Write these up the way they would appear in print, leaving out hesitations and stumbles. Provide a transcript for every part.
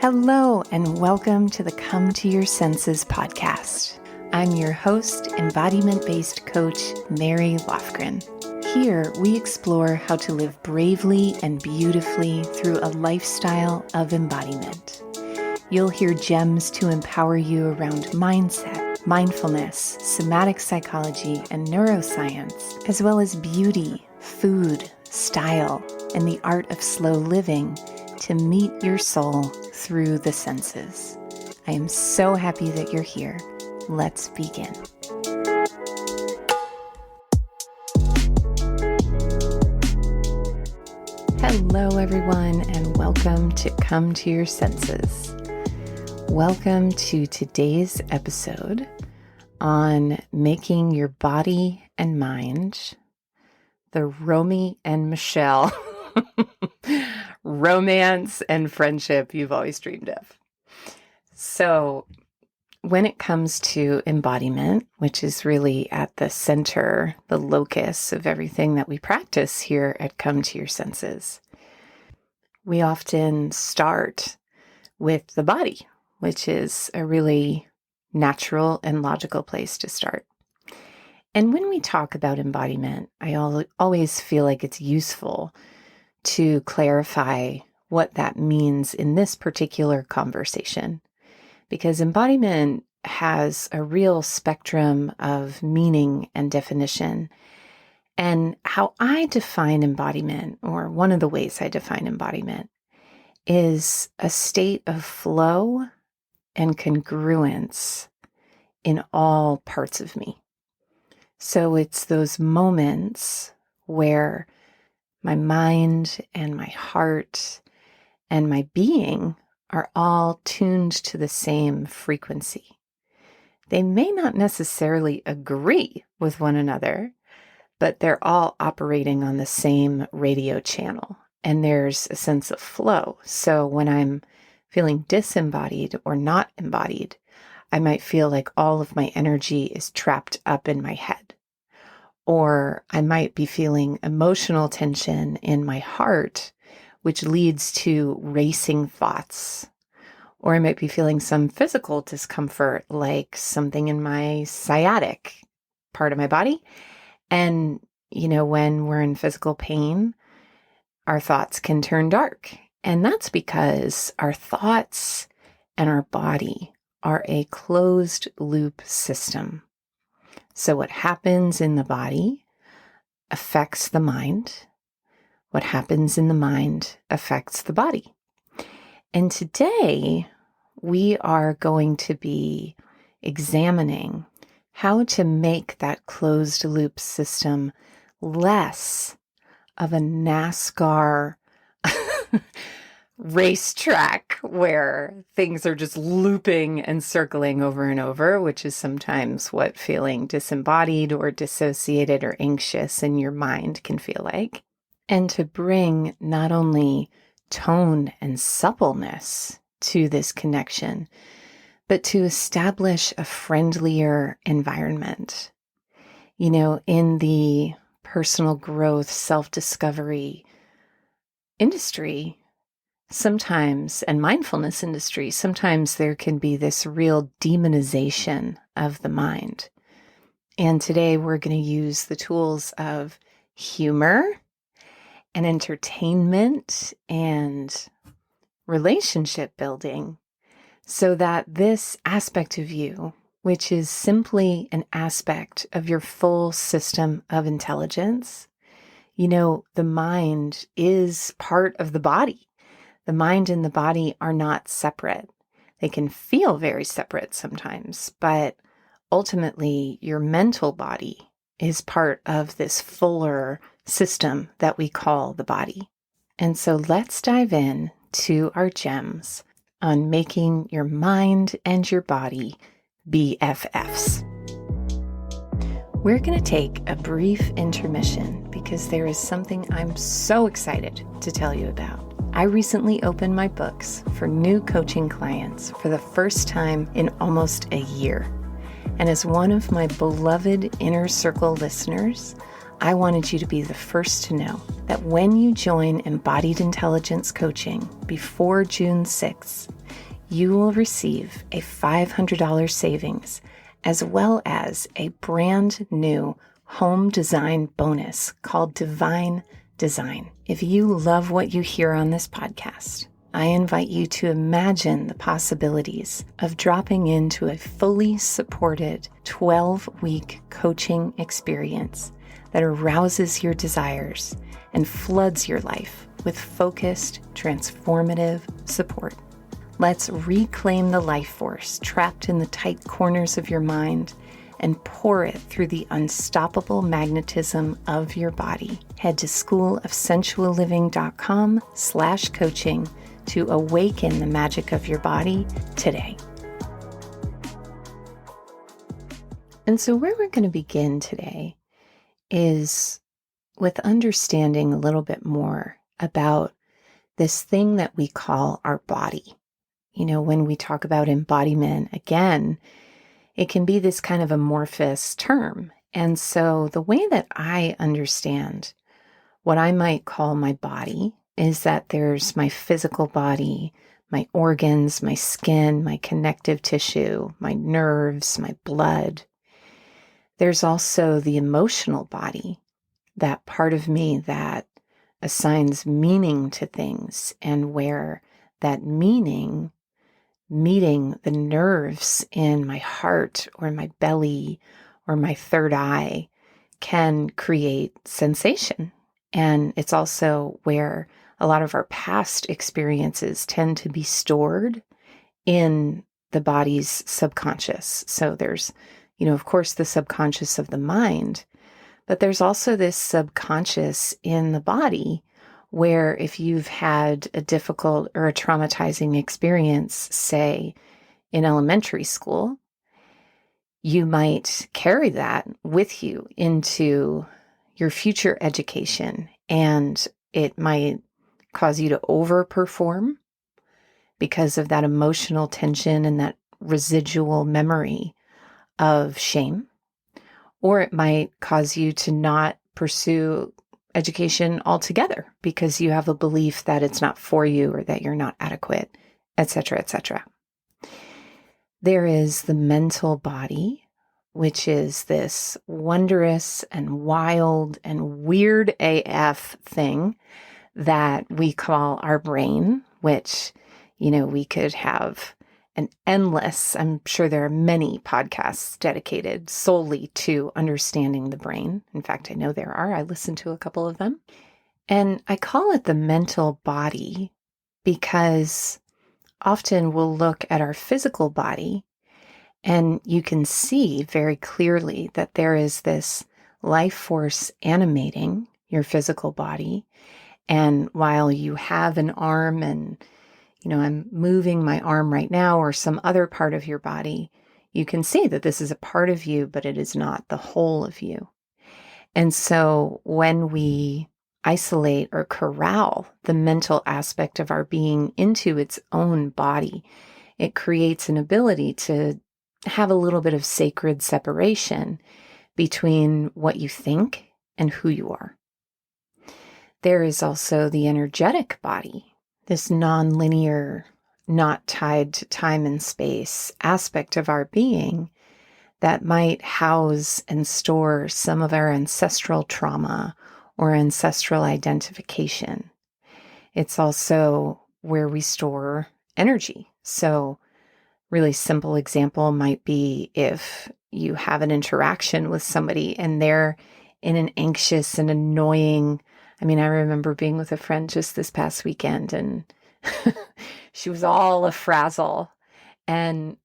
Hello, and welcome to the Come to Your Senses podcast. I'm your host, embodiment-based coach, Mary Lofgren. Here, we explore how to live bravely and beautifully through a lifestyle of embodiment. You'll hear gems to empower you around mindset, mindfulness, somatic psychology, and neuroscience, as well as beauty, food, style, and the art of slow living to meet your soul through the senses. I am so happy that you're here. Let's begin. Hello, everyone, and welcome to Come to Your Senses. Welcome to today's episode on making your body and mind the Romy and Michelle romance and friendship you've always dreamed of. So when it comes to embodiment, which is really at the center, the locus of everything that we practice here at Come to Your Senses, we often start with the body, which is a really natural and logical place to start. And when we talk about embodiment, I always feel like it's useful to clarify what that means in this particular conversation, because embodiment has a real spectrum of meaning and definition. And how I define embodiment, or one of the ways I define embodiment, is a state of flow and congruence in all parts of me. So it's those moments where my mind and my heart and my being are all tuned to the same frequency. They may not necessarily agree with one another, but they're all operating on the same radio channel, and there's a sense of flow. So when I'm feeling disembodied or not embodied, I might feel like all of my energy is trapped up in my head. Or I might be feeling emotional tension in my heart, which leads to racing thoughts. Or I might be feeling some physical discomfort, like something in my sciatic part of my body. And, when we're in physical pain, our thoughts can turn dark. And that's because our thoughts and our body are a closed loop system. So what happens in the body affects the mind. What happens in the mind affects the body. And today we are going to be examining how to make that closed loop system less of a Nascar racetrack where things are just looping and circling over and over, which is sometimes what feeling disembodied or dissociated or anxious in your mind can feel like. And to bring not only tone and suppleness to this connection, but to establish a friendlier environment. In the personal growth, self-discovery industry, sometimes, and mindfulness industry, sometimes there can be this real demonization of the mind. And today we're going to use the tools of humor and entertainment and relationship building so that this aspect of you, which is simply an aspect of your full system of intelligence, the mind is part of the body. The mind and the body are not separate. They can feel very separate sometimes, but ultimately your mental body is part of this fuller system that we call the body. And so let's dive in to our gems on making your mind and your body BFFs. We're going to take a brief intermission because there is something I'm so excited to tell you about. I recently opened my books for new coaching clients for the first time in almost a year. And as one of my beloved Inner Circle listeners, I wanted you to be the first to know that when you join Embodied Intelligence Coaching before June 6th, you will receive a $500 savings as well as a brand new home design bonus called Divine Design. If you love what you hear on this podcast, I invite you to imagine the possibilities of dropping into a fully supported 12-week coaching experience that arouses your desires and floods your life with focused, transformative support. Let's reclaim the life force trapped in the tight corners of your mind and pour it through the unstoppable magnetism of your body. Head to schoolofsensualliving.com/coaching to awaken the magic of your body today. And so where we're going to begin today is with understanding a little bit more about this thing that we call our body. You know, when we talk about embodiment, again, it can be this kind of amorphous term. And so the way that I understand what I might call my body is that there's my physical body, my organs, my skin, my connective tissue, my nerves, my blood. There's also the emotional body, that part of me that assigns meaning to things and where that meaning meeting the nerves in my heart or my belly or my third eye can create sensation. And it's also where a lot of our past experiences tend to be stored in the body's subconscious. So there's, of course, the subconscious of the mind, but there's also this subconscious in the body where if you've had a difficult or a traumatizing experience, say in elementary school, you might carry that with you into your future education, and it might cause you to overperform because of that emotional tension and that residual memory of shame, or it might cause you to not pursue education altogether because you have a belief that it's not for you or that you're not adequate, etc., etc. There is the mental body, which is this wondrous and wild and weird AF thing that we call our brain, which, we could have I'm sure there are many podcasts dedicated solely to understanding the brain. In fact, I know there are. I listened to a couple of them. And I call it the mental body because often we'll look at our physical body and you can see very clearly that there is this life force animating your physical body. And while you have an arm and I'm moving my arm right now or some other part of your body, you can see that this is a part of you, but it is not the whole of you. And so when we isolate or corral the mental aspect of our being into its own body, it creates an ability to have a little bit of sacred separation between what you think and who you are. There is also the energetic body, this nonlinear, not tied to time and space aspect of our being that might house and store some of our ancestral trauma or ancestral identification. It's also where we store energy. So, really simple example might be if you have an interaction with somebody and they're in an anxious and annoying. I remember being with a friend just this past weekend and she was all a frazzle. And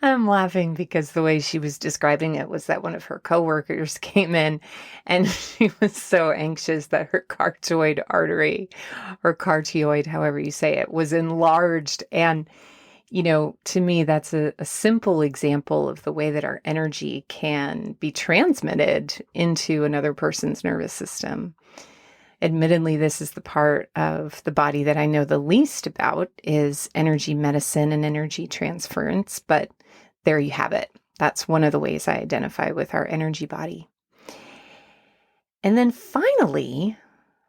I'm laughing because the way she was describing it was that one of her coworkers came in and she was so anxious that her carotid artery or carotid, however you say it, was enlarged. And to me, that's a simple example of the way that our energy can be transmitted into another person's nervous system. Admittedly, this is the part of the body that I know the least about is energy medicine and energy transference, but there you have it. That's one of the ways I identify with our energy body. And then finally,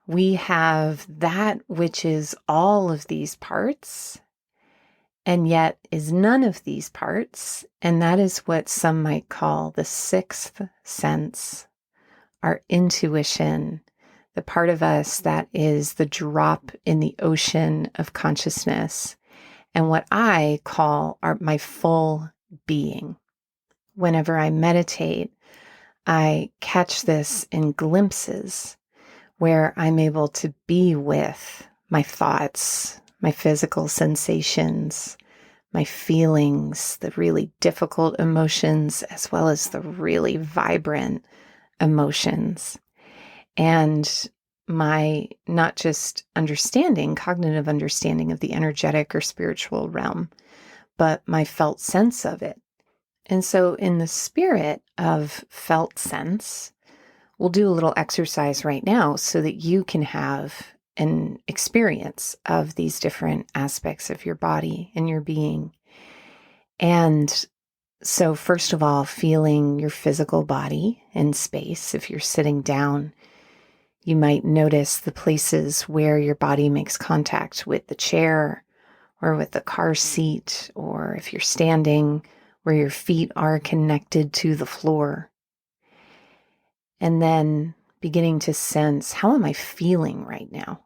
we have that which is all of these parts and yet is none of these parts. And that is what some might call the sixth sense, our intuition, the part of us that is the drop in the ocean of consciousness, and what I call my full being. Whenever I meditate, I catch this in glimpses where I'm able to be with my thoughts, my physical sensations, my feelings, the really difficult emotions, as well as the really vibrant emotions. And my not just understanding, cognitive understanding of the energetic or spiritual realm, but my felt sense of it. And so in the spirit of felt sense, we'll do a little exercise right now so that you can have an experience of these different aspects of your body and your being. And so first of all, feeling your physical body in space. If you're sitting down, you might notice the places where your body makes contact with the chair or with the car seat, or if you're standing, where your feet are connected to the floor. And then beginning to sense, how am I feeling right now?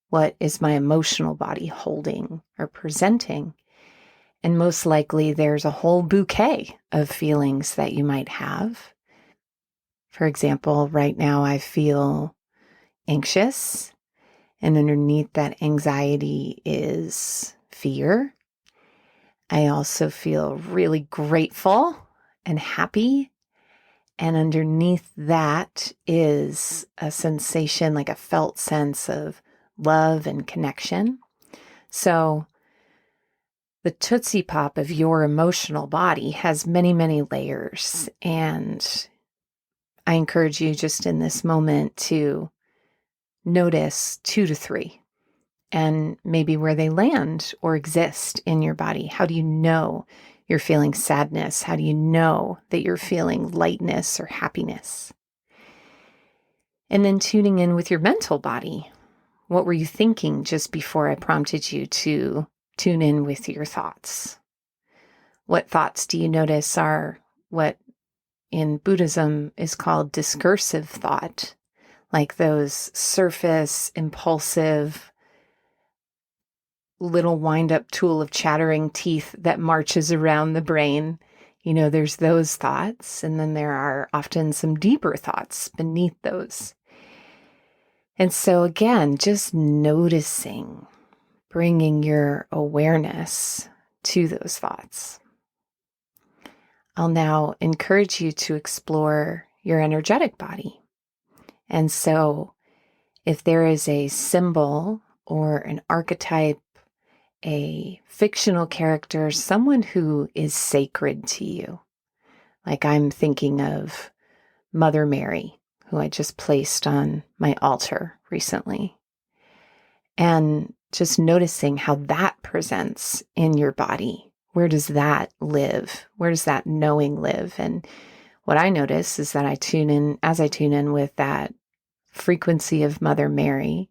What is my emotional body holding or presenting? And most likely there's a whole bouquet of feelings that you might have. For example, right now I feel anxious, and underneath that anxiety is fear. I also feel really grateful and happy. And underneath that is a sensation, like a felt sense of love and connection. So the Tootsie Pop of your emotional body has many, many layers. And I encourage you just in this moment to notice 2 to 3 and maybe where they land or exist in your body. How do you know you're feeling sadness? How do you know that you're feeling lightness or happiness? And then tuning in with your mental body. What were you thinking just before I prompted you to tune in with your thoughts? What thoughts do you notice are what in Buddhism is called discursive thought, like those surface, impulsive, little wind-up tool of chattering teeth that marches around the brain. You know, there's those thoughts, and then there are often some deeper thoughts beneath those. And so again, just noticing, bringing your awareness to those thoughts. I'll now encourage you to explore your energetic body. And so if there is a symbol or an archetype, a fictional character, someone who is sacred to you. Like I'm thinking of Mother Mary, who I just placed on my altar recently. And just noticing how that presents in your body. Where does that live? Where does that knowing live? And what I notice is that as I tune in with that frequency of Mother Mary,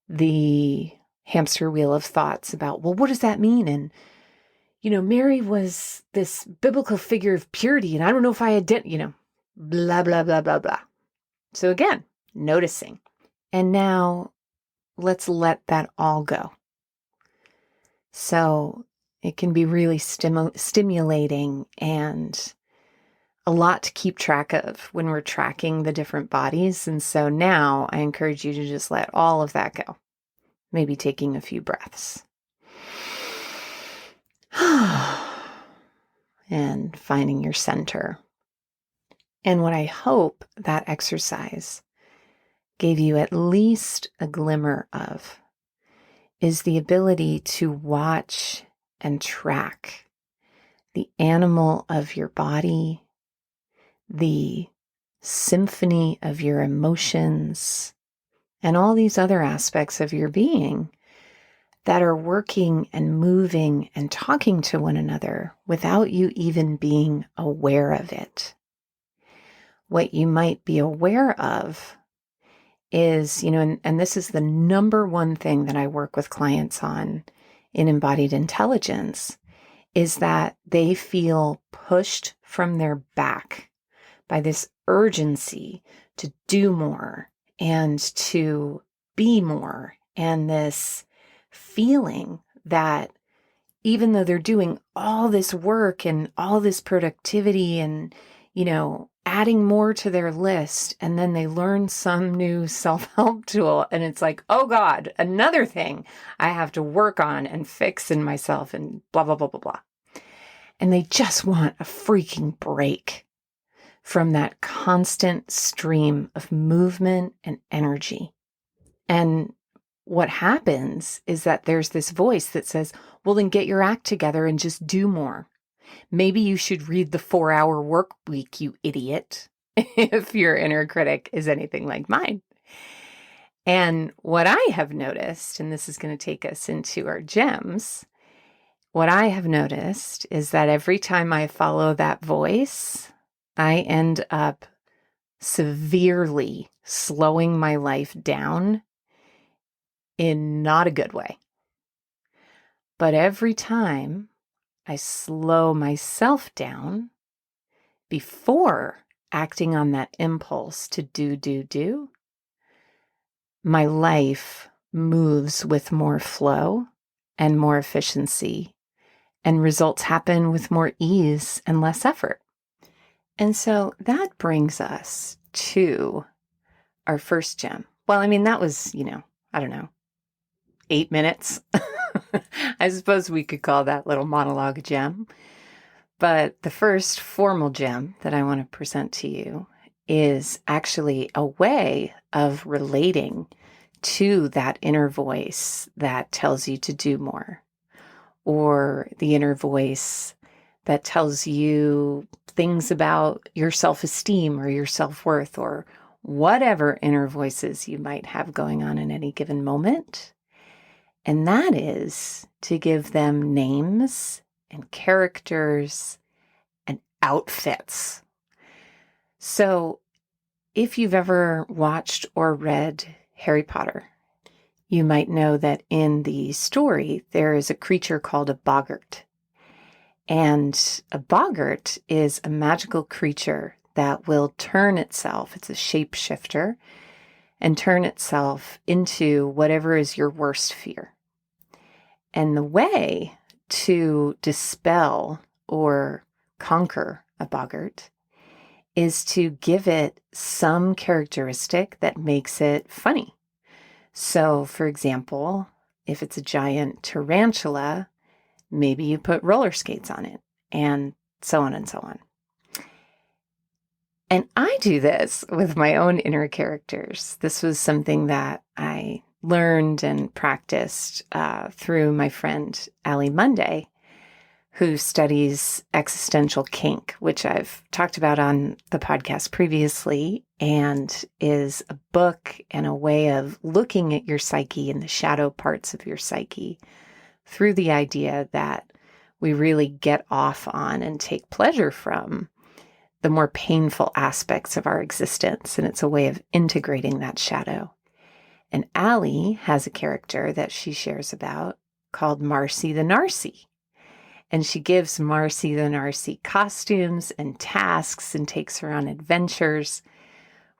the hamster wheel of thoughts about, well, what does that mean? And, you know, Mary was this biblical figure of purity, and I don't know if I blah, blah, blah, blah, blah. So again, noticing. And now let's let that all go. So it can be really stimulating and a lot to keep track of when we're tracking the different bodies. And so now I encourage you to just let all of that go. Maybe taking a few breaths. And finding your center. And what I hope that exercise gave you at least a glimmer of is the ability to watch and track the animal of your body, the symphony of your emotions, and all these other aspects of your being that are working and moving and talking to one another without you even being aware of it. What you might be aware of is, and this is the number one thing that I work with clients on in embodied intelligence is that they feel pushed from their back by this urgency to do more and to be more, and this feeling that even though they're doing all this work and all this productivity and, adding more to their list, and then they learn some new self-help tool, and it's like, oh God, another thing I have to work on and fix in myself and blah, blah, blah, blah, blah. And they just want a freaking break from that constant stream of movement and energy. And what happens is that there's this voice that says, well, then get your act together and just do more. Maybe you should read the 4-hour work week, you idiot, if your inner critic is anything like mine. And what I have noticed, and this is going to take us into our gems, what I have noticed is that every time I follow that voice, I end up severely slowing my life down in not a good way. But every time I slow myself down before acting on that impulse to do, my life moves with more flow and more efficiency, and results happen with more ease and less effort. And so that brings us to our first gem. Well, that was, 8 minutes. I suppose we could call that little monologue a gem. But the first formal gem that I want to present to you is actually a way of relating to that inner voice that tells you to do more, or the inner voice that tells you things about your self-esteem or your self-worth, or whatever inner voices you might have going on in any given moment. And that is to give them names and characters and outfits. So if you've ever watched or read Harry Potter, you might know that in the story, there is a creature called a boggart. And a boggart is a magical creature that will turn itself, it's a shapeshifter, and turn itself into whatever is your worst fear. And the way to dispel or conquer a boggart is to give it some characteristic that makes it funny. So, for example, if it's a giant tarantula, maybe you put roller skates on it, and so on and so on. And I do this with my own inner characters. This was something that I learned and practiced through my friend Allie Monday, who studies existential kink, which I've talked about on the podcast previously, and is a book and a way of looking at your psyche and the shadow parts of your psyche through the idea that we really get off on and take pleasure from the more painful aspects of our existence. And it's a way of integrating that shadow. And Allie has a character that she shares about called Marcy the Narcy. And she gives Marcy the Narcy costumes and tasks and takes her on adventures,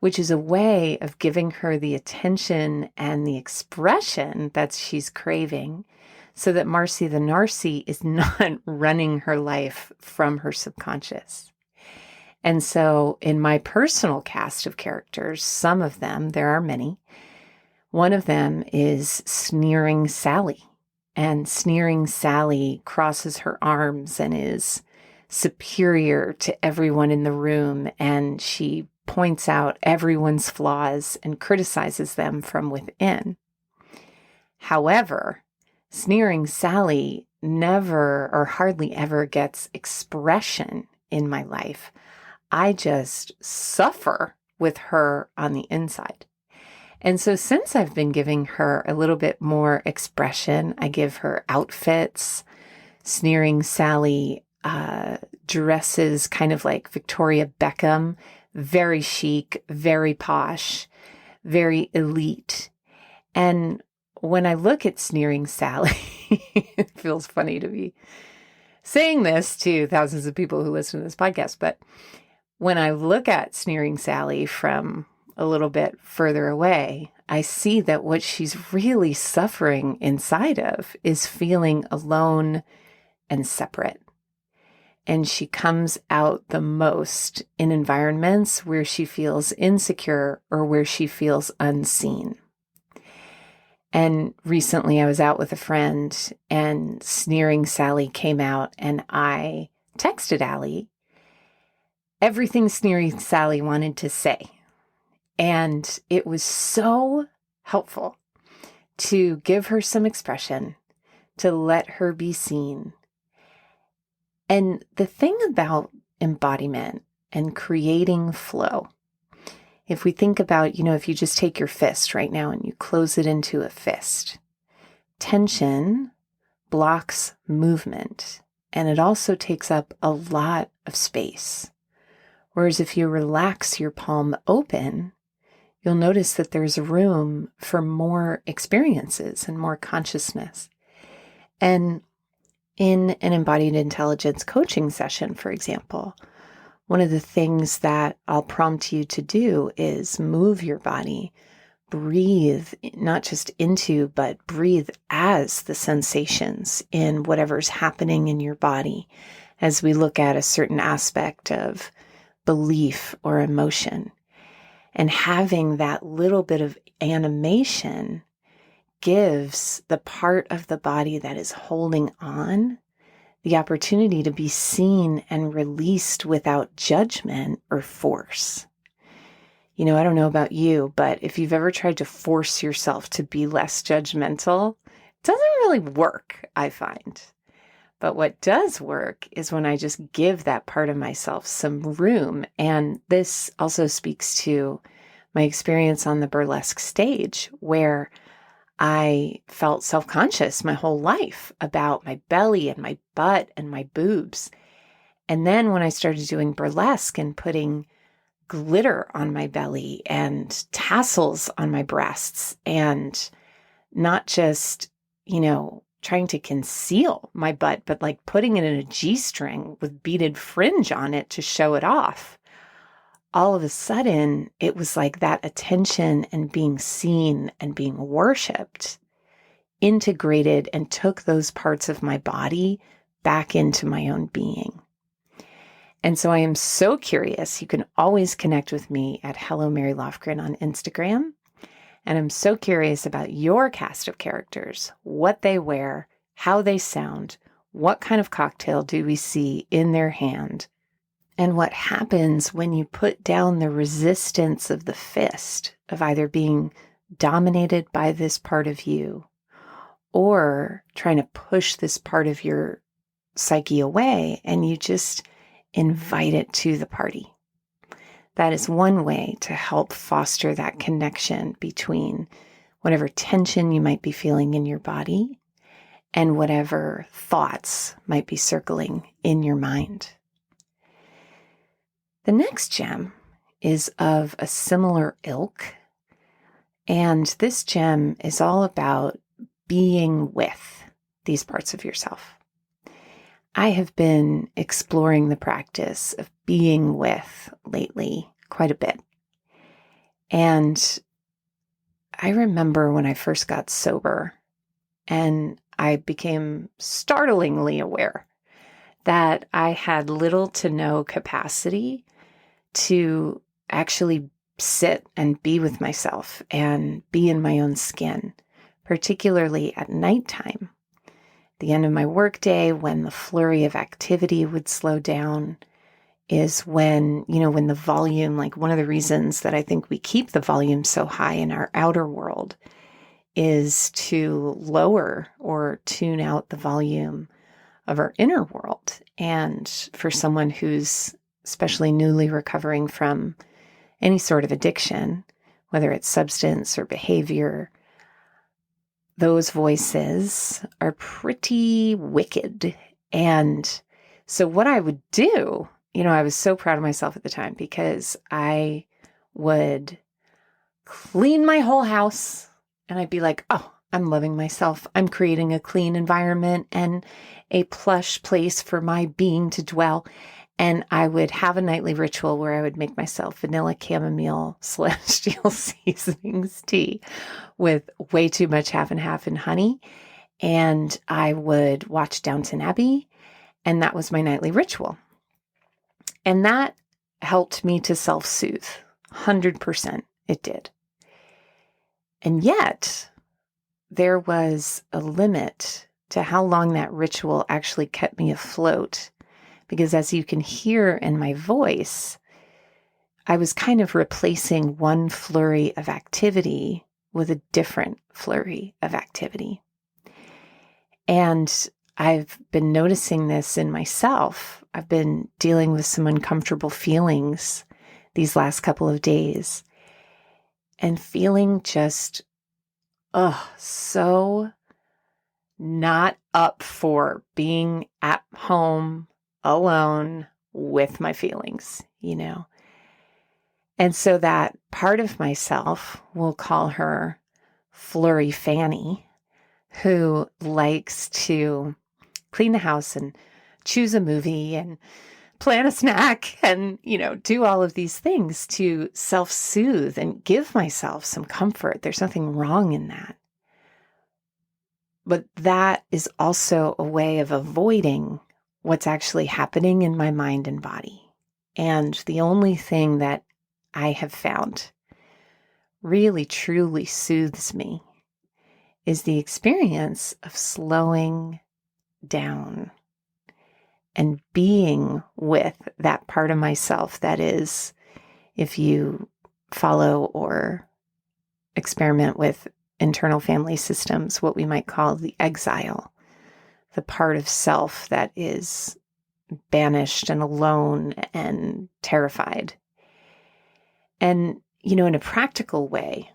which is a way of giving her the attention and the expression that she's craving, so that Marcy the Narcy is not running her life from her subconscious. And so in my personal cast of characters, some of them, there are many, one of them is Sneering Sally. And Sneering Sally crosses her arms and is superior to everyone in the room. And she points out everyone's flaws and criticizes them from within. However, Sneering Sally never or hardly ever gets expression in my life. I just suffer with her on the inside. And so since I've been giving her a little bit more expression, I give her outfits. Sneering Sally dresses kind of like Victoria Beckham, very chic, very posh, very elite. And when I look at Sneering Sally, feels funny to be saying this to thousands of people who listen to this podcast. But when I look at Sneering Sally from a little bit further away, I see that what she's really suffering inside of is feeling alone and separate. And she comes out the most in environments where she feels insecure or where she feels unseen. And recently I was out with a friend and Sneering Sally came out, and I texted Allie everything Sneering Sally wanted to say. And it was so helpful to give her some expression, to let her be seen. And the thing about embodiment and creating flow, if we think about, if you just take your fist right now and you close it into a fist, tension blocks movement, and it also takes up a lot of space. Whereas if you relax your palm open, you'll notice that there's room for more experiences and more consciousness. And in an embodied intelligence coaching session, for example, one of the things that I'll prompt you to do is move your body, breathe, not just into, but breathe as the sensations in whatever's happening in your body as we look at a certain aspect of belief or emotion. And having that little bit of animation gives the part of the body that is holding on the opportunity to be seen and released without judgment or force. I don't know about you, but if you've ever tried to force yourself to be less judgmental, it doesn't really work, I find. But what does work is when I just give that part of myself some room. And this also speaks to my experience on the burlesque stage, where I felt self-conscious my whole life about my belly and my butt and my boobs. And then when I started doing burlesque and putting glitter on my belly and tassels on my breasts, and not just, trying to conceal my butt, but like putting it in a G-string with beaded fringe on it to show it off, all of a sudden it was like that attention and being seen and being worshipped integrated and took those parts of my body back into my own being. And so I am so curious. You can always connect with me at Hello Mary Lofgren on Instagram. And I'm so curious about your cast of characters, what they wear, how they sound, what kind of cocktail do we see in their hand, and what happens when you put down the resistance of the fist, of either being dominated by this part of you or trying to push this part of your psyche away, and you just invite it to the party. That is one way to help foster that connection between whatever tension you might be feeling in your body and whatever thoughts might be circling in your mind. The next gem is of a similar ilk, and this gem is all about being with these parts of yourself. I have been exploring the practice of being with lately quite a bit. And I remember when I first got sober and I became startlingly aware that I had little to no capacity to actually sit and be with myself and be in my own skin, particularly at nighttime. The end of my workday, when the flurry of activity would slow down, is when the volume, like one of the reasons that I think we keep the volume so high in our outer world is to lower or tune out the volume of our inner world. And for someone who's especially newly recovering from any sort of addiction, whether it's substance or behavior, those voices are pretty wicked. And so what I would do, I was so proud of myself at the time because I would clean my whole house and I'd be like, oh, I'm loving myself. I'm creating a clean environment and a plush place for my being to dwell. And I would have a nightly ritual where I would make myself vanilla chamomile celestial seasonings tea with way too much half and half and honey. And I would watch Downton Abbey. And that was my nightly ritual. And that helped me to self-soothe. 100% it did. And yet, there was a limit to how long that ritual actually kept me afloat. Because as you can hear in my voice, I was kind of replacing one flurry of activity with a different flurry of activity. And I've been noticing this in myself. I've been dealing with some uncomfortable feelings these last couple of days and feeling just, so not up for being at home alone with my feelings, And so that part of myself, we'll call her Flurry Fanny, who likes to clean the house and choose a movie and plan a snack and, do all of these things to self-soothe and give myself some comfort. There's nothing wrong in that. But that is also a way of avoiding what's actually happening in my mind and body. And the only thing that I have found really, truly soothes me is the experience of slowing down and being with that part of myself that is, if you follow or experiment with internal family systems, what we might call the exile, the part of self that is banished and alone and terrified. And, in a practical way,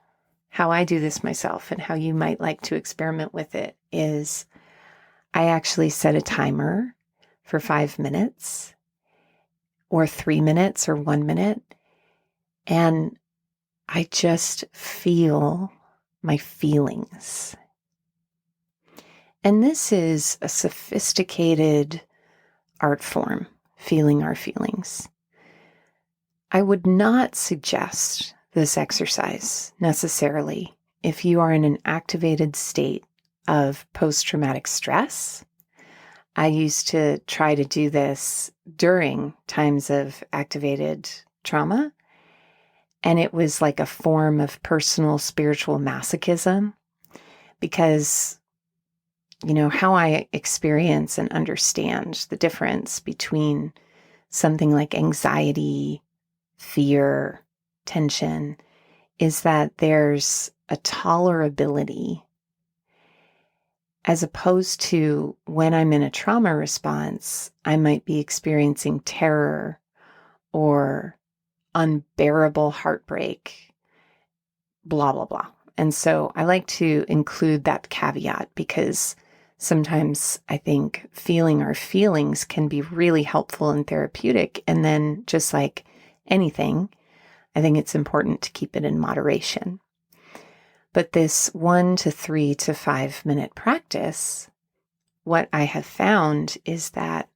how I do this myself and how you might like to experiment with it is I actually set a timer for 5 minutes or 3 minutes or 1 minute. And I just feel my feelings. And this is a sophisticated art form, feeling our feelings. I would not suggest this exercise necessarily if you are in an activated state of post-traumatic stress. I used to try to do this during times of activated trauma, and it was like a form of personal spiritual masochism because, how I experience and understand the difference between something like anxiety, fear, tension, is that there's a tolerability as opposed to when I'm in a trauma response, I might be experiencing terror or unbearable heartbreak, blah, blah, blah. And so I like to include that caveat because sometimes I think feeling our feelings can be really helpful and therapeutic. And then just like anything, I think it's important to keep it in moderation. But this 1 to 3 to 5 minute practice, what I have found is that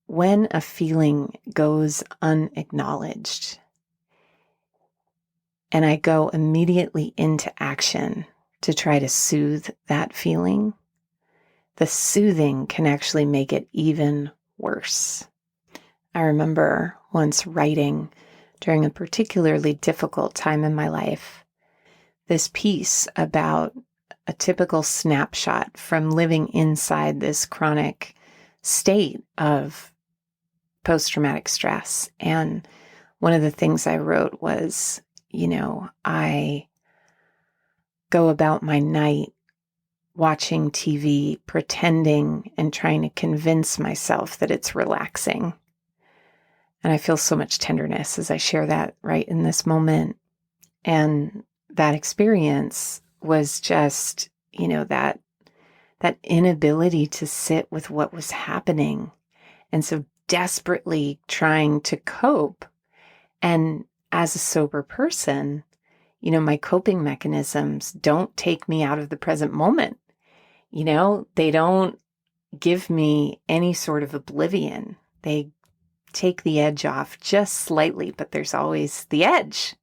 when a feeling goes unacknowledged and I go immediately into action to try to soothe that feeling, the soothing can actually make it even worse. I remember once writing during a particularly difficult time in my life, this piece about a typical snapshot from living inside this chronic state of post-traumatic stress. And one of the things I wrote was, I go about my night watching TV, pretending and trying to convince myself that it's relaxing. And I feel so much tenderness as I share that right in this moment. And that experience was just, that inability to sit with what was happening. And so desperately trying to cope. And as a sober person, my coping mechanisms don't take me out of the present moment. They don't give me any sort of oblivion. They take the edge off just slightly, but there's always the edge.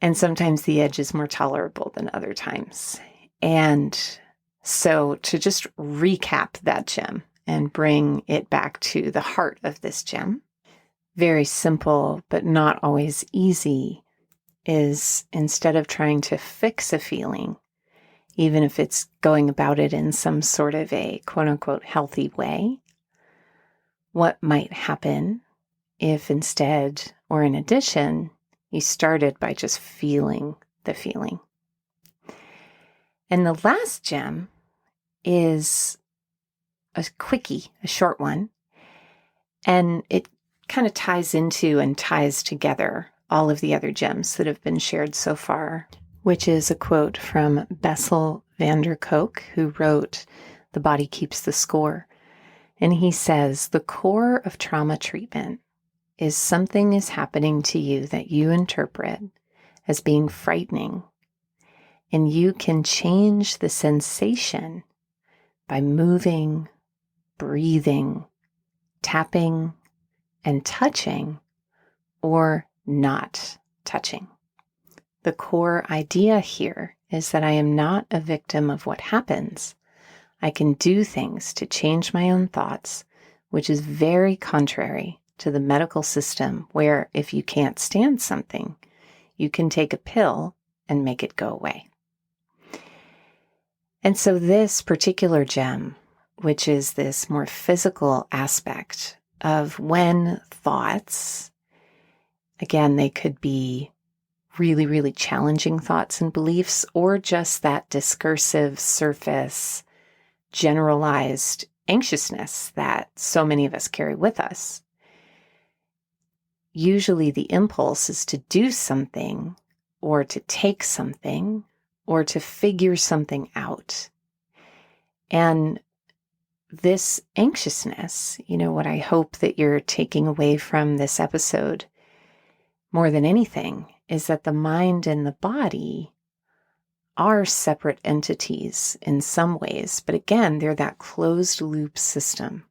And sometimes the edge is more tolerable than other times. And so to just recap that gem and bring it back to the heart of this gem, very simple, but not always easy, is instead of trying to fix a feeling, even if it's going about it in some sort of a quote unquote healthy way, what might happen if instead, or in addition, you started by just feeling the feeling. And the last gem is a quickie, a short one, and it kind of ties into and ties together all of the other gems that have been shared so far, which is a quote from Bessel van der Kolk, who wrote The Body Keeps the Score. And he says, the core of trauma treatment is something is happening to you that you interpret as being frightening, and you can change the sensation by moving, breathing, tapping, and touching, or not touching. The core idea here is that I am not a victim of what happens. I can do things to change my own thoughts, which is very contrary to the medical system, where if you can't stand something, you can take a pill and make it go away. And so this particular gem, which is this more physical aspect of when thoughts, again, they could be really, really challenging thoughts and beliefs, or just that discursive, surface, generalized anxiousness that so many of us carry with us. Usually the impulse is to do something, or to take something, or to figure something out. And this anxiousness, what I hope that you're taking away from this episode more than anything is that the mind and the body are separate entities in some ways, but again, they're that closed loop system.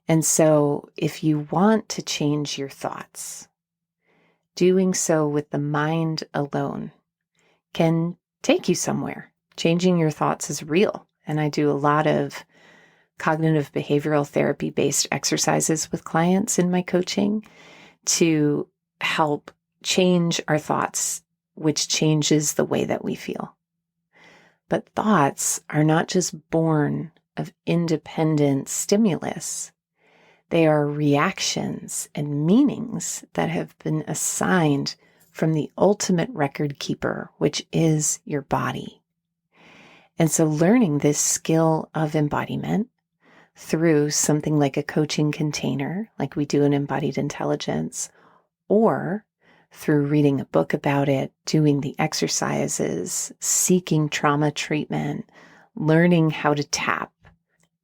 And so if you want to change your thoughts, doing so with the mind alone can take you somewhere. Changing your thoughts is real. And I do a lot of cognitive behavioral therapy based exercises with clients in my coaching to help change our thoughts, which changes the way that we feel. But thoughts are not just born of independent stimulus. They are reactions and meanings that have been assigned from the ultimate record keeper, which is your body. And so learning this skill of embodiment through something like a coaching container, like we do in Embodied Intelligence, or through reading a book about it, doing the exercises, seeking trauma treatment, learning how to tap,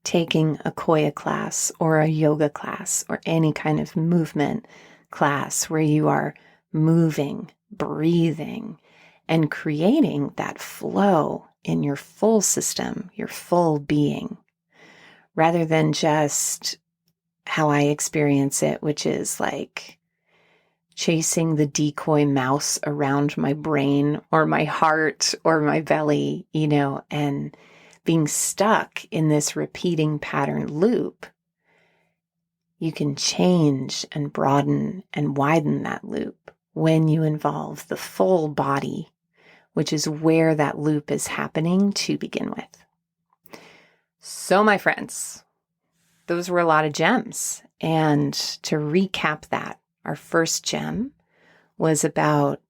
taking a Koya class or a yoga class or any kind of movement class where you are moving, breathing, and creating that flow in your full system, your full being, rather than just how I experience it, which is like chasing the decoy mouse around my brain or my heart or my belly, and being stuck in this repeating pattern loop. You can change and broaden and widen that loop when you involve the full body, which is where that loop is happening to begin with. So, my friends, those were a lot of gems. And to recap that, our first gem was about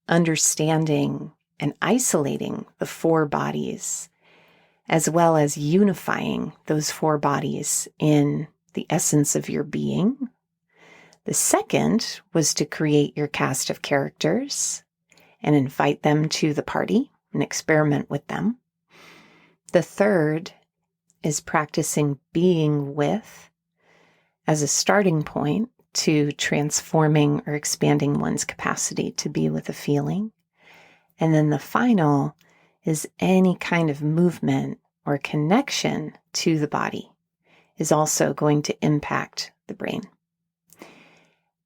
understanding and isolating the four bodies, as well as unifying those four bodies in the essence of your being. The second was to create your cast of characters and invite them to the party and experiment with them. The third is practicing being with as a starting point to transforming or expanding one's capacity to be with a feeling. And then the final is any kind of movement or connection to the body is also going to impact the brain.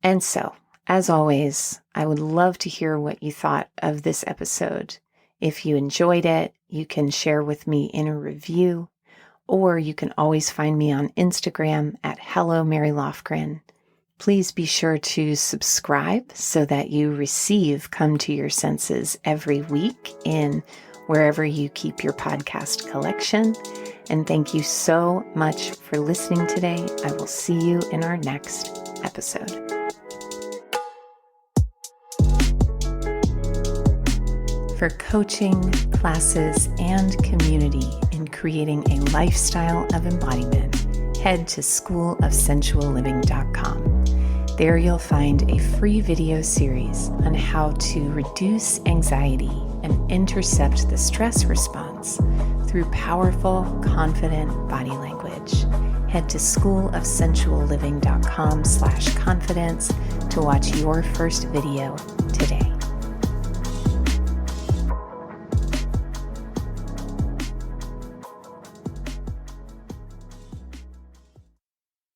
And so, as always, I would love to hear what you thought of this episode. If you enjoyed it, you can share with me in a review, or you can always find me on Instagram at Hello Mary Lofgren. Please be sure to subscribe so that you receive Come to Your Senses every week in wherever you keep your podcast collection. And thank you so much for listening today. I will see you in our next episode. For coaching, classes, and community in creating a lifestyle of embodiment, head to schoolofsensualliving.com. There you'll find a free video series on how to reduce anxiety and intercept the stress response through powerful, confident body language. Head to schoolofsensualliving.com/confidence to watch your first video